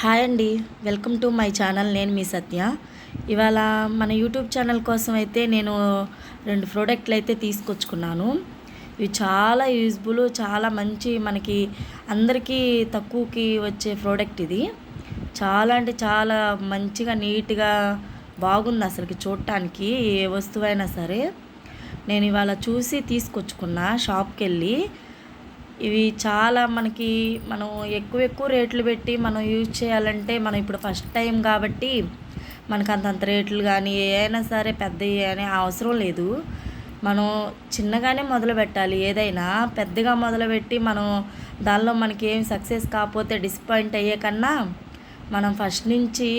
Hi అండి, welcome to my channel. నేను మీ సత్య. ఇవాళ మన యూట్యూబ్ ఛానల్ కోసం అయితే నేను 2 ప్రోడక్ట్లు అయితే తీసుకొచ్చుకున్నాను. ఇవి చాలా యూజ్ఫుల్, చాలా మంచి, మనకి అందరికీ తక్కువకి వచ్చే ప్రోడక్ట్ ఇది. చాలా అంటే చాలా మంచిగా నీట్గా బాగుంది అసలుకి చూడటానికి. ఏ వస్తువైనా సరే నేను ఇవాళ చూసి తీసుకొచ్చుకున్నా షాప్కి వెళ్ళి. ఇవి చాలా మనం ఎక్కువ రేట్లు పెట్టి మనం యూజ్ చేయాలంటే, మనం ఇప్పుడు ఫస్ట్ టైం కాబట్టి మనకు అంతంత రేట్లు కానీ ఏదైనా సరే పెద్దవి అనే అవసరం లేదు. మనం చిన్నగానే మొదలు పెట్టాలి. ఏదైనా పెద్దగా మొదలుపెట్టి దానిలో మనకి ఏం సక్సెస్ కాకపోతే డిసప్పాయింట్ అయ్యే కన్నా, మనం ఫస్ట్ నుంచి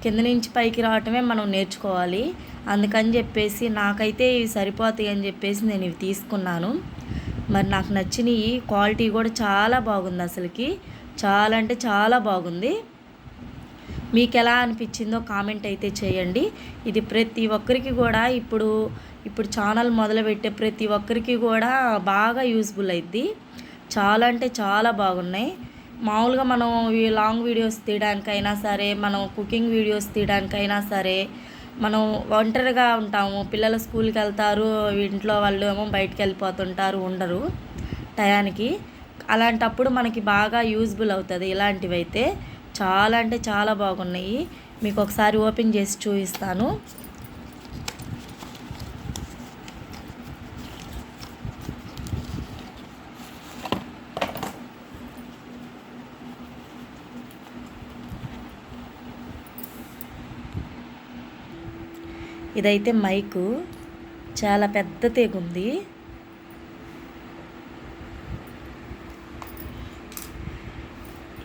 కింద నుంచి పైకి రావటమే మనం నేర్చుకోవాలి. అందుకని చెప్పేసి నాకైతే ఇవి సరిపోతాయి అని చెప్పేసి నేను ఇవి తీసుకున్నాను. మరి నాకు నచ్చినవి, క్వాలిటీ కూడా చాలా బాగుంది అసలుకి. చాలా అంటే చాలా బాగుంది. మీకు ఎలా అనిపించిందో కామెంట్ అయితే చేయండి. ఇది ప్రతి ఒక్కరికి కూడా ఇప్పుడు ఛానల్ మొదలుపెట్టే ప్రతి ఒక్కరికి కూడా బాగా యూజ్ఫుల్ అయింది. చాలా అంటే చాలా బాగున్నాయి. మామూలుగా మనం లాంగ్ వీడియోస్ తీయడానికైనా సరే, మనం కుకింగ్ వీడియోస్ తీయడానికైనా సరే, మనం ఒంటరిగా ఉంటాము, పిల్లలు స్కూల్కి వెళ్తారు, ఇంట్లో వాళ్ళు ఏమో బయటికి వెళ్ళిపోతుంటారు, ఉండరు టయానికి. అలాంటప్పుడు మనకి బాగా యూజ్ఫుల్ అవుతుంది. ఇలాంటివి అయితే చాలా అంటే చాలా బాగున్నాయి. మీకు ఒకసారి ఓపెన్ చేసి చూపిస్తాను. ఇదైతే మైకు, చాలా పెద్ద తెగుంది.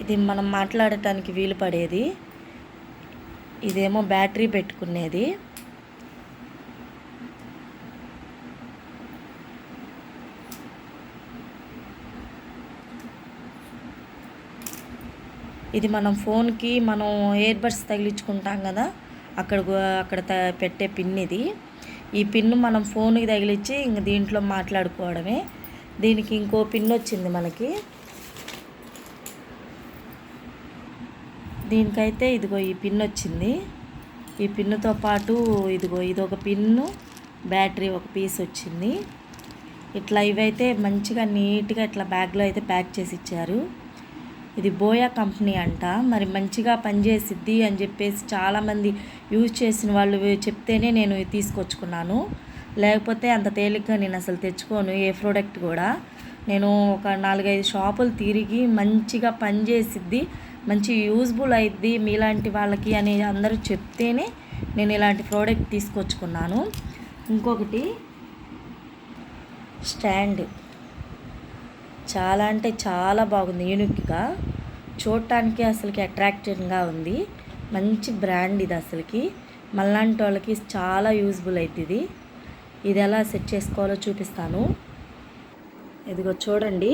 ఇది మనం మాట్లాడటానికి వీలు పడేది. ఇదేమో బ్యాటరీ పెట్టుకునేది. ఇది మనం ఫోన్కి ఇయర్ బడ్స్ తగిలించుకుంటాం కదా, అక్కడ పెట్టే పిన్ ఇది. ఈ పిన్ను మనం ఫోన్కి తగిలించి ఇంక దీంట్లో మాట్లాడుకోవడమే. దీనికి ఇంకో పిన్ వచ్చింది మనకి. దీనికైతే ఇదిగో ఈ పిన్ వచ్చింది. ఈ పిన్నుతో పాటు ఇదిగో ఇదొక పిన్ను, బ్యాటరీ ఒక పీస్ వచ్చింది. ఇట్లా ఇవైతే మంచిగా నీట్గా ఇట్లా బ్యాగ్లో అయితే ప్యాక్ చేసి ఇచ్చారు. ఇది బోయా కంపెనీ అంట. మరి మంచిగా పనిచేసిద్ది అని చెప్పేసి చాలామంది యూజ్ చేసిన వాళ్ళు చెప్తేనే నేను తీసుకొచ్చుకున్నాను. లేకపోతే అంత తేలిగ్గా నేను అసలు తెచ్చుకోను ఏ ప్రోడక్ట్ కూడా. నేను ఒక 4-5 షాపులు తిరిగి మంచిగా పనిచేసిద్ది, మంచి యూజ్ఫుల్ అయిద్ది మీలాంటి వాళ్ళకి అని అందరూ చెప్తేనే నేను ఇలాంటి ప్రోడక్ట్ తీసుకొచ్చుకున్నాను. ఇంకొకటి స్టాండ్, చాలా అంటే చాలా బాగుంది. యూనిక్గా చూడటానికి అసలుకి అట్రాక్టివ్గా ఉంది. మంచి బ్రాండ్ ఇది. అసలుకి మళ్ళాంటి వాళ్ళకి చాలా యూజ్ఫుల్ అవుతుంది. ఇది ఎలా సెట్ చేసుకోవాలో చూపిస్తాను. ఇదిగో చూడండి,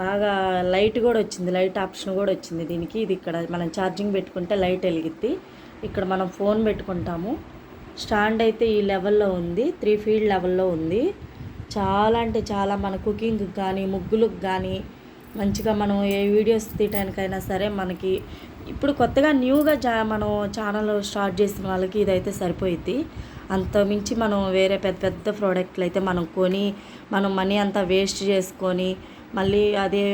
బాగా లైట్ కూడా వచ్చింది, లైట్ ఆప్షన్ కూడా వచ్చింది దీనికి. ఇది ఇక్కడ మనం ఛార్జింగ్ పెట్టుకుంటే లైట్ వెలిగిద్ది. ఇక్కడ మనం ఫోన్ పెట్టుకుంటాము. స్టాండ్ అయితే ఈ లెవెల్లో ఉంది, 3 ఫీట్ లెవెల్లో ఉంది. చాలా అంటే చాలా మన కుకింగ్కి కానీ ముగ్గులకు కానీ మంచిగా మనం ఏ వీడియోస్ తీయటానికైనా సరే, మనకి ఇప్పుడు కొత్తగా న్యూగా మనం ఛానల్ స్టార్ట్ చేసిన వాళ్ళకి ఇదైతే సరిపోయిద్ది. అంత మించి మనం వేరే పెద్ద పెద్ద ప్రోడక్ట్లు అయితే మనం కొని మనం మనీ అంతా వేస్ట్ చేసుకొని మళ్ళీ అదే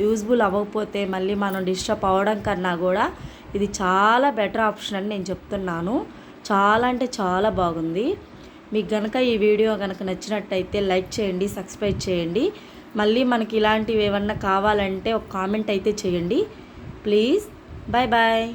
యూజ్ఫుల్ అవ్వకపోతే మళ్ళీ మనం డిస్టర్బ్ అవ్వడం కన్నా కూడా ఇది చాలా బెటర్ ఆప్షన్ అని నేను చెప్తున్నాను. చాలా అంటే చాలా బాగుంది. మీకు కనుక ఈ వీడియో కనుక నచ్చినట్టయితే లైక్ చేయండి, సబ్స్క్రైబ్ చేయండి. మళ్ళీ మనకి ఇలాంటివి ఏమన్నా కావాలంటే ఒక కామెంట్ అయితే చేయండి ప్లీజ్. Bye bye.